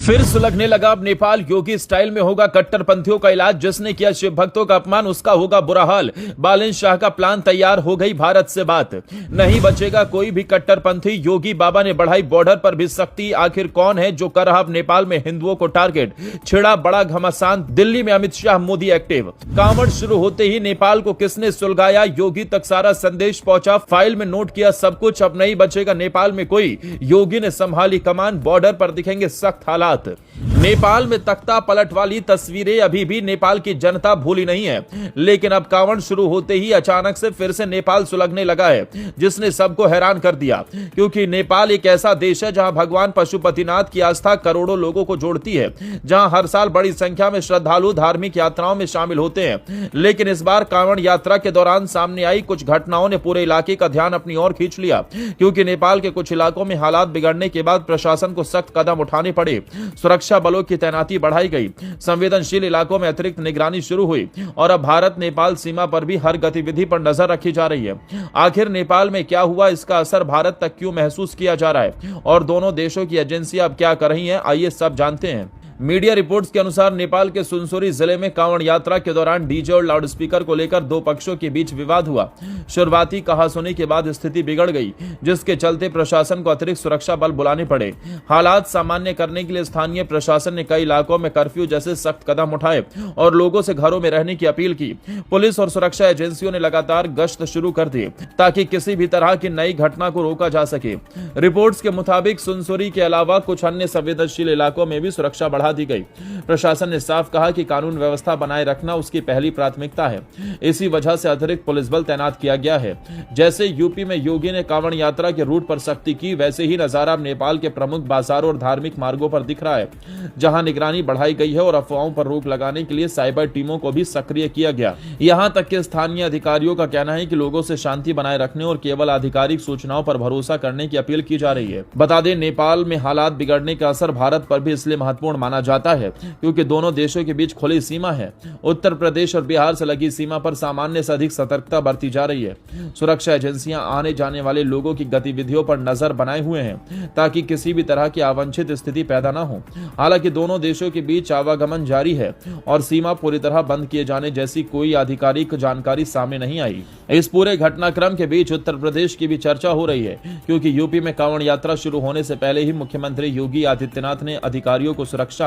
फिर सुलगने लगा अब नेपाल। योगी स्टाइल में होगा कट्टरपंथियों का इलाज। जिसने किया शिव भक्तों का अपमान उसका होगा बुरा हाल। बालन शाह का प्लान तैयार, हो गई भारत से बात। नहीं बचेगा कोई भी कट्टरपंथी। योगी बाबा ने बढ़ाई बॉर्डर पर भी सख्ती। आखिर कौन है जो कर रहा अब नेपाल में हिंदुओं को टारगेट? छिड़ा बड़ा घमासान। दिल्ली में अमित शाह मोदी एक्टिव। कांवड़ शुरू होते ही नेपाल को किसने सुलगाया? योगी तक सारा संदेश पहुंचा। फाइल में नोट किया सब कुछ। अब नहीं बचेगा नेपाल में कोई। योगी ने संभाली कमान। बॉर्डर पर दिखेंगे सख्त हालात। नेपाल में तख्ता पलट वाली तस्वीरें अभी भी नेपाल की जनता भूली नहीं है। लेकिन अब कांवड़ शुरू होते ही अचानक से फिर से नेपाल सुलगने लगा है, जिसने सबको हैरान कर दिया। क्योंकि नेपाल एक ऐसा देश है जहां भगवान पशुपतिनाथ की आस्था करोड़ों लोगों को जोड़ती है, जहां हर साल बड़ी संख्या में श्रद्धालु धार्मिक यात्राओं में शामिल होते हैं। लेकिन इस बार कांवड़ यात्रा के दौरान सामने आई कुछ घटनाओं ने पूरे इलाके का ध्यान अपनी ओर खींच लिया। क्योंकि नेपाल के कुछ इलाकों में हालात बिगड़ने के बाद प्रशासन को सख्त कदम उठाने पड़े। सुरक्षा बलों की तैनाती बढ़ाई गई। संवेदनशील इलाकों में अतिरिक्त निगरानी शुरू हुई और अब भारत नेपाल सीमा पर भी हर गतिविधि पर नजर रखी जा रही है। आखिर नेपाल में क्या हुआ, इसका असर भारत तक क्यों महसूस किया जा रहा है और दोनों देशों की एजेंसियां अब क्या कर रही हैं, आइए सब जानते हैं। मीडिया रिपोर्ट्स के अनुसार नेपाल के सुनसुरी जिले में कांवड़ यात्रा के दौरान डीजे और लाउडस्पीकर को लेकर दो पक्षों के बीच विवाद हुआ। शुरुआती कहासुनी के बाद स्थिति बिगड़ गई, जिसके चलते प्रशासन को अतिरिक्त सुरक्षा बल बुलाने पड़े। हालात सामान्य करने के लिए स्थानीय प्रशासन ने कई इलाकों में कर्फ्यू जैसे सख्त कदम उठाए और लोगों से घरों में रहने की अपील की। पुलिस और सुरक्षा एजेंसियों ने लगातार गश्त शुरू कर दी ताकि किसी भी तरह की नई घटना को रोका जा सके। रिपोर्ट्स के मुताबिक सुनसुरी के अलावा कुछ अन्य संवेदनशील इलाकों में भी सुरक्षा बढ़ा दी गई। प्रशासन ने साफ कहा कि कानून व्यवस्था बनाए रखना उसकी पहली प्राथमिकता है। इसी वजह से अतिरिक्त पुलिस बल तैनात किया गया है। जैसे यूपी में योगी ने कांवड़ यात्रा के रूट पर सख्ती की, वैसे ही नजारा अब नेपाल के प्रमुख बाजारों और धार्मिक मार्गों पर दिख रहा है, जहां निगरानी बढ़ाई गई है और अफवाहों पर रोक लगाने के लिए साइबर टीमों को भी सक्रिय किया गया। यहां तक कि स्थानीय अधिकारियों का कहना है कि लोगों से शांति बनाए रखने और केवल आधिकारिक सूचनाओं पर भरोसा करने की अपील की जा रही है। बता दें, नेपाल में हालात बिगड़ने का असर भारत पर भी इसलिए महत्वपूर्ण माना जाता है क्योंकि दोनों देशों के बीच खुली सीमा है। उत्तर प्रदेश और बिहार से लगी सीमा पर सामान्य से अधिक सतर्कता बरती जा रही है। सुरक्षा एजेंसियां आने जाने वाले लोगों की गतिविधियों पर नजर बनाए हुए हैं ताकि किसी भी तरह की अवांछित स्थिति पैदा न हो। हालांकि दोनों देशों के बीच आवागमन जारी है और सीमा पूरी तरह बंद किए जाने जैसी कोई आधिकारिक जानकारी सामने नहीं आई। इस पूरे घटनाक्रम के बीच उत्तर प्रदेश की भी चर्चा हो रही है, क्योंकि यूपी में कांवड़ यात्रा शुरू होने से पहले ही मुख्यमंत्री योगी आदित्यनाथ ने अधिकारियों को सुरक्षा,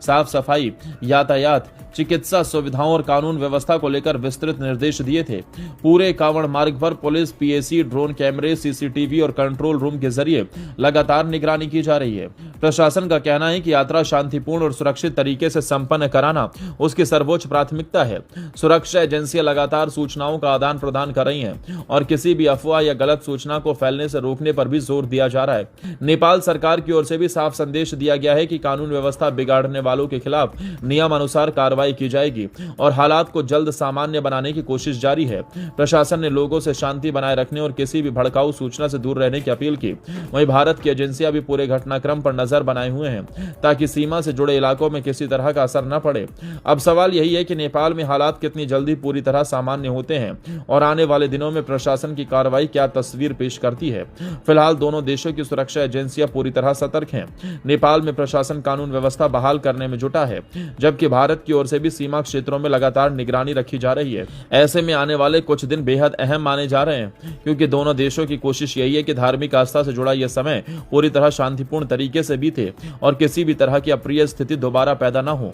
साफ सफाई, यातायात, चिकित्सा सुविधाओं और कानून व्यवस्था को लेकर विस्तृत निर्देश दिए थे। पूरे कांवड़ मार्ग पर पुलिस, पीएसी, ड्रोन कैमरे, सीसीटीवी और कंट्रोल रूम के जरिए लगातार निगरानी की जा रही है। प्रशासन का कहना है कि यात्रा शांतिपूर्ण और सुरक्षित तरीके से संपन्न कराना उसकी सर्वोच्च प्राथमिकता है। सुरक्षा एजेंसियां लगातार सूचनाओं का आदान प्रदान कर रही हैं और किसी भी अफवाह या गलत सूचना को फैलने से रोकने पर भी जोर दिया जा रहा है। नेपाल सरकार की ओर से भी साफ संदेश दिया गया है कि कानून व्यवस्था बिगाड़ने वालों के खिलाफ नियमानुसार कार्रवाई की जाएगी और हालात को जल्द सामान्य बनाने की कोशिश जारी है। प्रशासन ने लोगों से शांति बनाए रखने और किसी भी भड़काऊ सूचना से दूर रहने की अपील की। वहीं भारत की एजेंसियां भी पूरे घटनाक्रम पर नजर बनाए हुए हैं ताकि सीमा से जुड़े इलाकों में किसी तरह का असर न पड़े। अब सवाल यही है कि नेपाल में हालात कितनी जल्दी पूरी तरह सामान्य होते हैं और आने वाले दिनों में प्रशासन की कार्रवाई क्या तस्वीर पेश करती है। फिलहाल दोनों देशों की सुरक्षा एजेंसियां पूरी तरह सतर्क हैं। नेपाल में प्रशासन कानून व्यवस्था बहाल करने में जुटा है, जबकि भारत की ओर से भी सीमा क्षेत्रों में लगातार निगरानी रखी जा रही है। ऐसे में आने वाले कुछ दिन बेहद अहम माने जा रहे हैं, क्योंकि दोनों देशों की कोशिश यही है कि धार्मिक आस्था से जुड़ा यह समय पूरी तरह शांतिपूर्ण तरीके से बीते और किसी भी तरह की अप्रिय स्थिति दोबारा पैदा न हो।